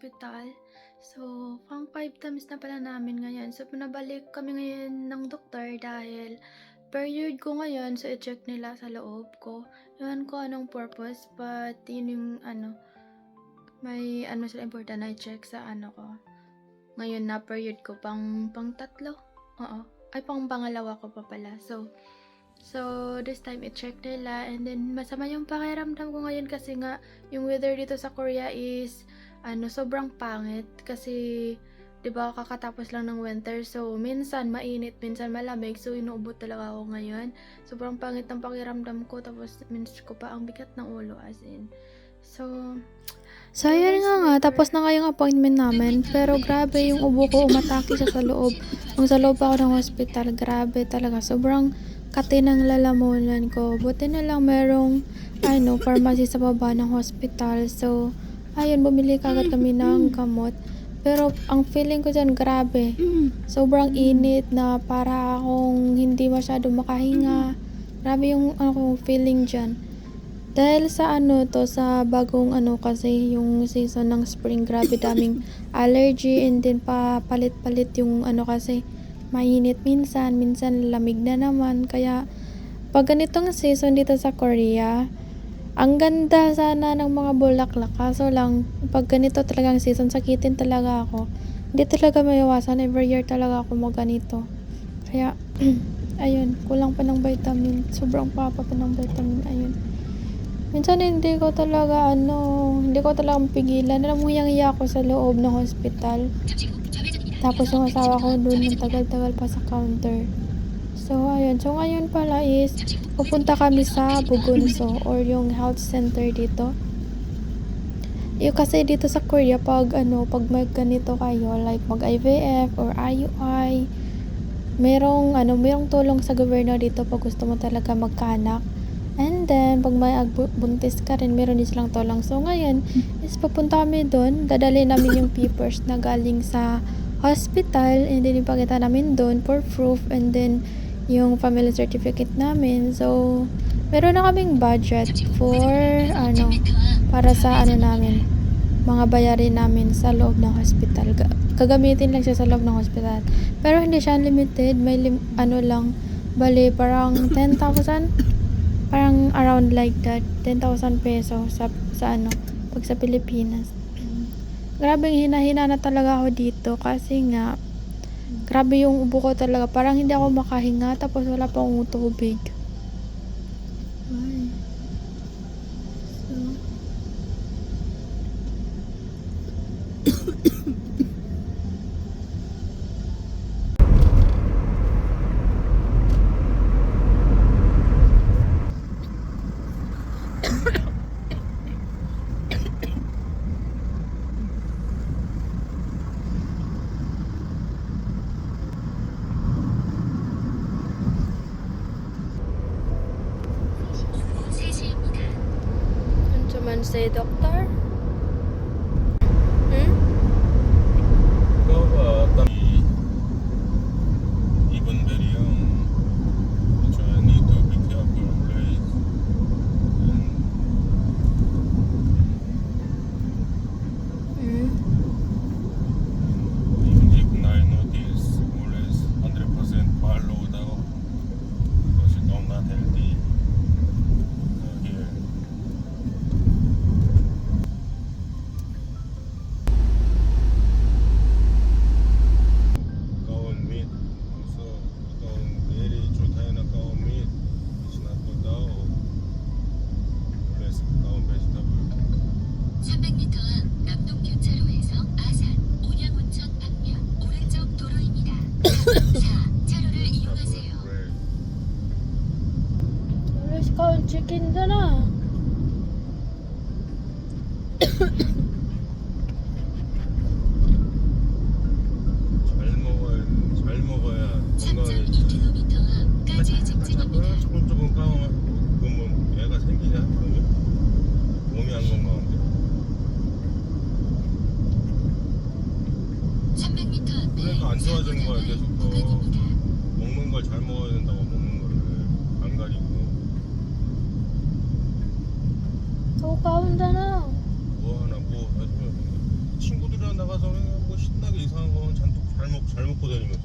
hospital. So, pang 5 times na pala namin ngayon. So, pinabalik kami ngayon ng doktor dahil period ko ngayon. So, i-check nila sa loob ko. Ewan ko anong purpose, but yun yung may sila important na i-check sa ko. Ngayon na period ko, pang tatlo. Oo. Ay, pang pangalawa ko pa pala. So, this time i-check nila and then masama yung pakiramdam ko ngayon kasi nga yung weather dito sa Korea is sobrang pangit kasi 'di ba kakatapos lang ng winter, so minsan mainit, minsan malamig, so inuubo talaga ako ngayon. Sobrang pangit ng pakiramdam ko tapos minsan ko pa ang bigat ng ulo as in. So yun nga, tapos na ngayong appointment namin, pero grabe yung ubo ko, umatake siya sa loob. Nung sa loob ako ng hospital, grabe talaga, sobrang kati ng lalamunan ko. Buti na lang merong, pharmacy sa baba ng hospital. So, ayun, bumili kagad kami ng gamot. Pero, ang feeling ko dyan, grabe. Sobrang init na para akong hindi masyado makahinga. Grabe yung feeling dyan. Dahil sa sa bagong kasi yung season ng spring, grabe daming allergy and then palit-palit yung kasi mainit minsan lamig na naman. Kaya pag ganitong season dito sa Korea, ang ganda sana ng mga bulaklak, kaso lang pag ganito talagang season, sakitin talaga ako. Hindi talaga maiwasan, every year talaga ako ganito. Kaya ayun, kulang pa ng vitamin, sobrang papa pa ng vitamin, ayun. Minsan hindi ko talaga mapigilan. Alam mo, hiyang-hiya ako sa loob ng hospital. Tapos yung asawa ko doon ng tagal-tagal pa sa counter. So, ayun. So, ngayon pala is pupunta kami sa Bugunso or yung health center dito. Yung kasi dito sa Korea, pag may ganito kayo, like mag-IVF or IUI, merong tulong sa gobyerno dito pag gusto mo talaga magkaanak. And then, pag may buntis ka rin, meron din silang tulong. So, ngayon, is papunta kami doon. Dadali namin yung papers na galing sa hospital. And then, ipakita namin doon for proof. And then, yung family certificate namin. So, meron na kaming budget for, para sa namin, mga bayarin namin sa loob ng hospital. Kagamitin lang siya sa loob ng hospital. Pero, hindi siya unlimited. May lang, bali, parang 10,000. Parang around like that, 10,000 pesos pag sa Pilipinas. Grabe, hina-hina na talaga ako dito kasi nga, grabe yung ubo ko talaga. Parang hindi ako makahinga tapos wala pa akong tubig. Ay. Ano man say, doktor? 어떤 이분들이요, which I need to be careful always. Even if I notice always 100% follow daw, because it's not healthy here. 가운 및 also 가운 very 좋다는 가운 및 is not good daw. Less 가운 vegetable. 300m 앞 남동교차로에서 아산, 온양온천 방면 오른쪽 도로입니다. 4. 차로를 이용하세요. Red. Let's go chicken doon na. 잘 먹어야 건강해지지. 3.2km 앞까지 직진입니다. 조금 까먹어. 그러면 애가 생기냐? 그러면 몸이 안 건강한데. 300m 앞에 그러니까 안 좋아지는 거야, 계속 더. 구간입니다. 먹는 걸 잘 먹어야 된다고 먹는 거를 안 가리고. So, kaunda na. 뭐 하나 뭐 친구들이 헬스장 나가서는 뭐 신나게 이상한 거만 잔뜩 잘 먹고 다니면서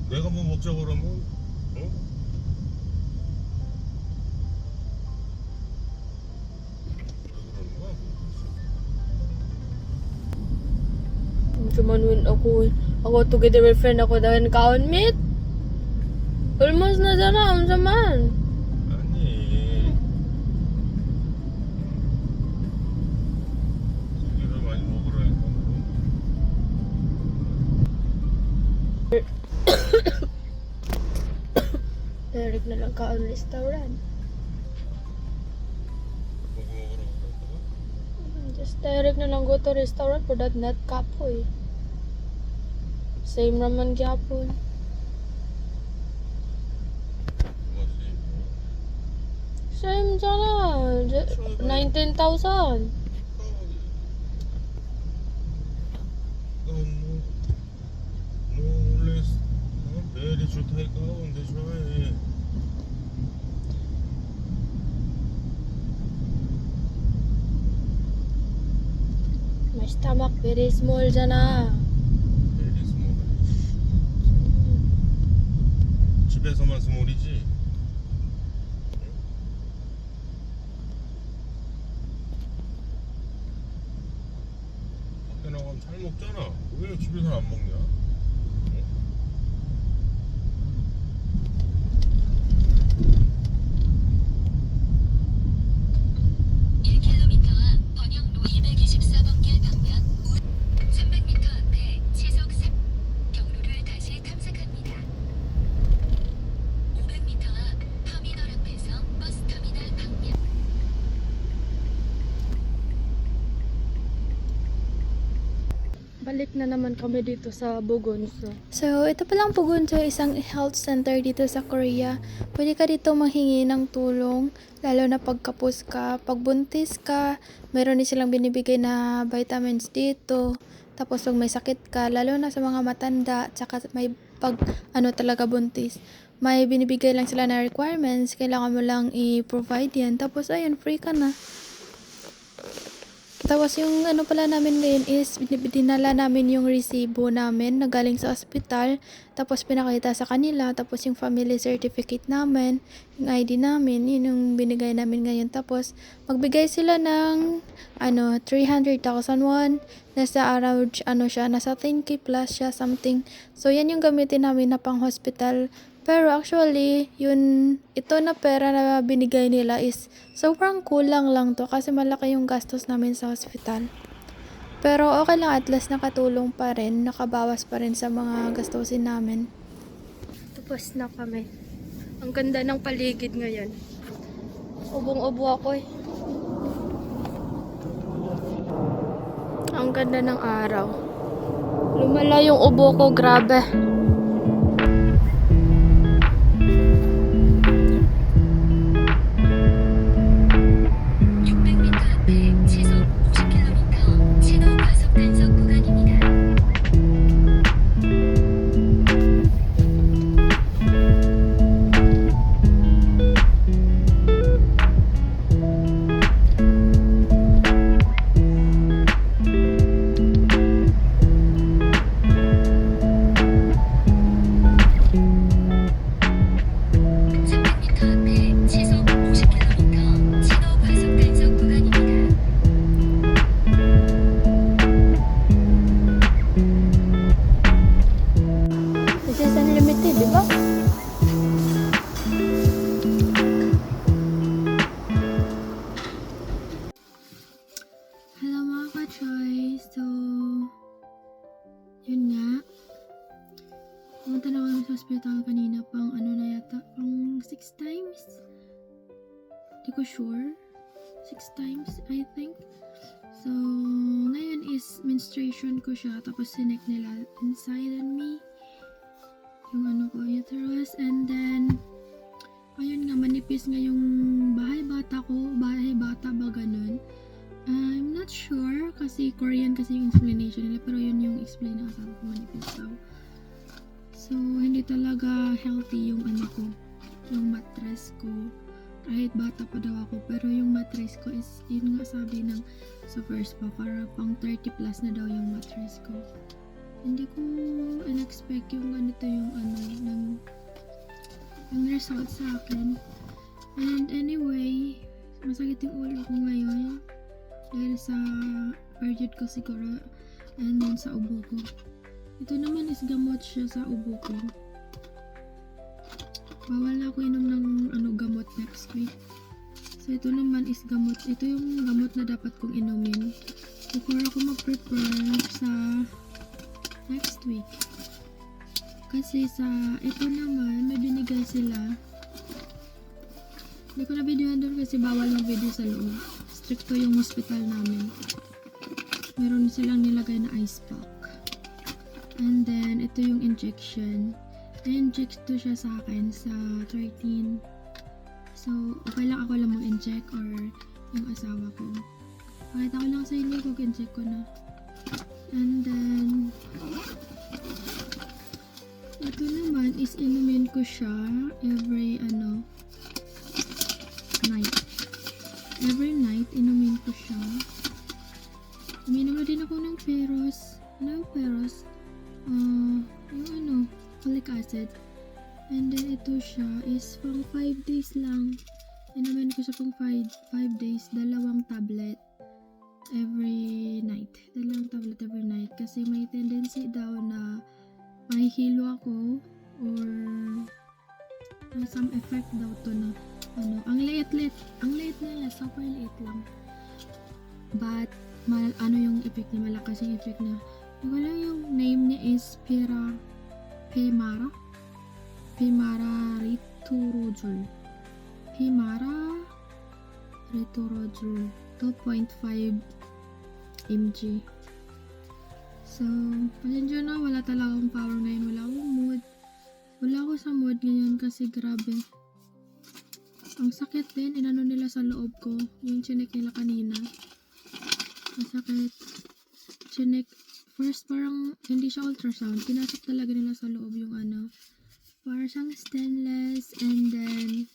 내가 뭐 먹자 그러면 어? 왜 그러는 거야? Cuman win ako together with friend ako dahil kaon meet. Almost na sana, unsa man. 아니 고기를 많이 먹으라니까 Direct na lang kaon restaurant. 고기 먹으러 갔다가 Just direct na lang go to restaurant for that not kapoy. Same raman gyapon. 뭐지? Same sana. 19,000. 너 원래 매일이 좋다니까 근데 좋아해 My stomach very small sana. 매일이 스몰이 집에서만 스몰이지 밖에 나가면 잘 먹잖아 왜 집에서 안 먹냐? 1km 앞 번영로 224번길 방면 300m 앞에 시속 3 경로를 다시 탐색합니다. 500m 앞 터미널 앞에서 버스 터미널 방면 Balik na naman kami dito sa Bogonso. So, ito palang Pugunso, isang health center dito sa Korea. Pwede ka dito manghingi ng tulong, lalo na pagkapos ka, pagbuntis ka, meron din silang binibigay na vitamins dito. Tapos pag may sakit ka, lalo na sa mga matanda, tsaka may talaga buntis, may binibigay lang sila na requirements, kailangan mo lang i-provide yan. Tapos ayun, free ka na. Tapos yung pala namin ngayon is dinala namin yung resibo namin na galing sa ospital. Tapos pinakita sa kanila. Tapos yung family certificate namin, yung ID namin, yun yung binigay namin ngayon. Tapos magbigay sila ng 300,000 won. Nasa around nasa 10k plus siya something. So yan yung gamitin namin na pang hospital. Pero actually, ito na pera na binigay nila is sobrang kulang lang to kasi malaki yung gastos namin sa hospital. Pero okay lang, at least nakatulong pa rin, nakabawas pa rin sa mga gastusin namin. Tapos na kami. Ang ganda ng paligid ngayon. Ubong-ubo ako eh. Ang ganda ng araw. Lumala yung ubo ko, grabe. 시속 50km 신호 과속 단속 구간입니다. This is unlimited, di ba? Hello mga ka-choy! So, yun nga. Pumunta na kami sa hospital kanina pang pang 6 times? Di ko sure. 6 times, I think. So, ngayon is menstruation ko siya, tapos sinek nila inside on me. Yung uterus, and then, ayun nga, manipis nga yung bahay bata ba ganun. I'm not sure kasi Korean kasi yung explanation nila, pero yun yung explain ng asawa ko, manipis daw. So, hindi talaga healthy yung ko, yung mattress ko. kahit bata pa daw ako, pero yung mattress ko is, yun nga sabi ng sa first pa, para pang 30 plus na daw yung mattress ko. Hindi ko in-expect yung ganito yung yung result sa akin. And anyway, masakit yung ulo ko ngayon dahil sa period ko siguro, and then sa ubo ko. Ito naman is gamot siya sa ubo ko. Bawal na ako inom ng gamot next week. So ito naman is gamot. Ito yung gamot na dapat kong inumin before ako mag-prepare sa next week. Kasi sa ito naman, may binigay sila. Hindi ko na videohan doon kasi bawal ng video sa loob. Stricto yung hospital namin. Meron silang nilagay na ice pack. And then, ito yung injection. Na-inject to siya sa akin sa 13. So, okay lang ako lang mag-inject or yung asawa ko. Pakita ko lang sa inyo kung inject ko na. And then, ito naman is inumin ko siya every night. Every night, inumin ko siya. Uminom na din ako ng Peros. Yung folic acid. And then ito siya is pang 5 days lang. Inumin ko siya pang 5 days. 2 tablet every night. 2 tablet every night. Kasi may tendency daw na mahihilo ako or may some effect daw to na ang liit na super liit lang. But yung effect niya, malakas yung effect na. Wala, yung name niya is Femara Riturojol. Femara Riturojol 2.5 mg. So, pasensya na, wala talaga akong power ngayon. Wala akong mood. Wala ako sa mood ngayon kasi grabe. Ang sakit din, inano nila sa loob ko. Yung chinek nila kanina. Masakit. Chinek. First, parang hindi siya ultrasound. Pinasok talaga nila sa loob yung parang siyang stainless. And then,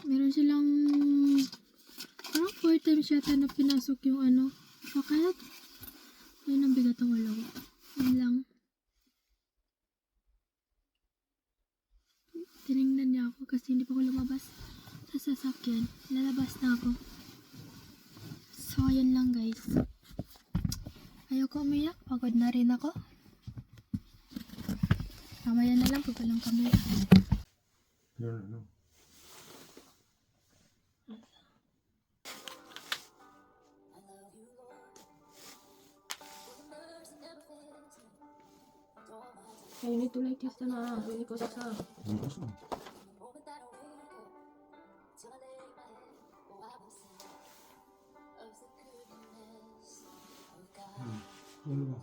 meron silang parang 4 times yata na pinasok yung sakit. Ayun ang bigat ng ulo ko. Yun lang. Tinignan niya ako kasi hindi pa ako lumabas sa sasakyan. Lalabas na ako. So, ayun lang guys. Ayoko umiyak. Pagod na rin ako. Mamaya na lang pag walang kamera. Yun, ano? You need to like this na. Really ko sa. Ang gusto. Ano ba?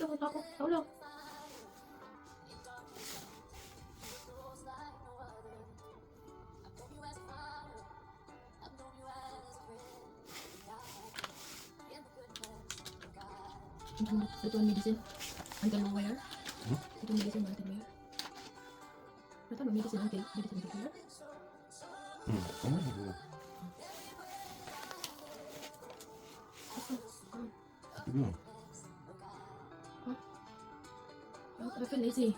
Takot ako. Tawag. Ito ang medicine. Until where? Ito ang medicine until where? Ito ang medicine until where? Ano ba? Ito. I feel lazy.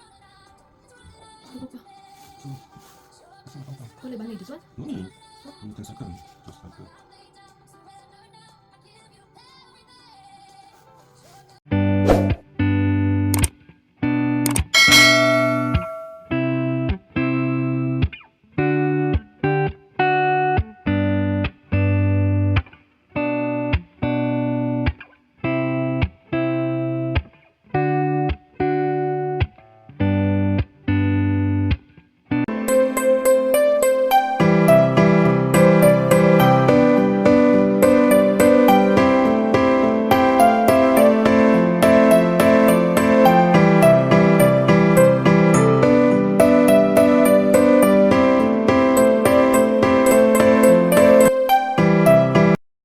Ano pa? Saan ka pa? Wala ba like this one? No. You can suck it. Just like that.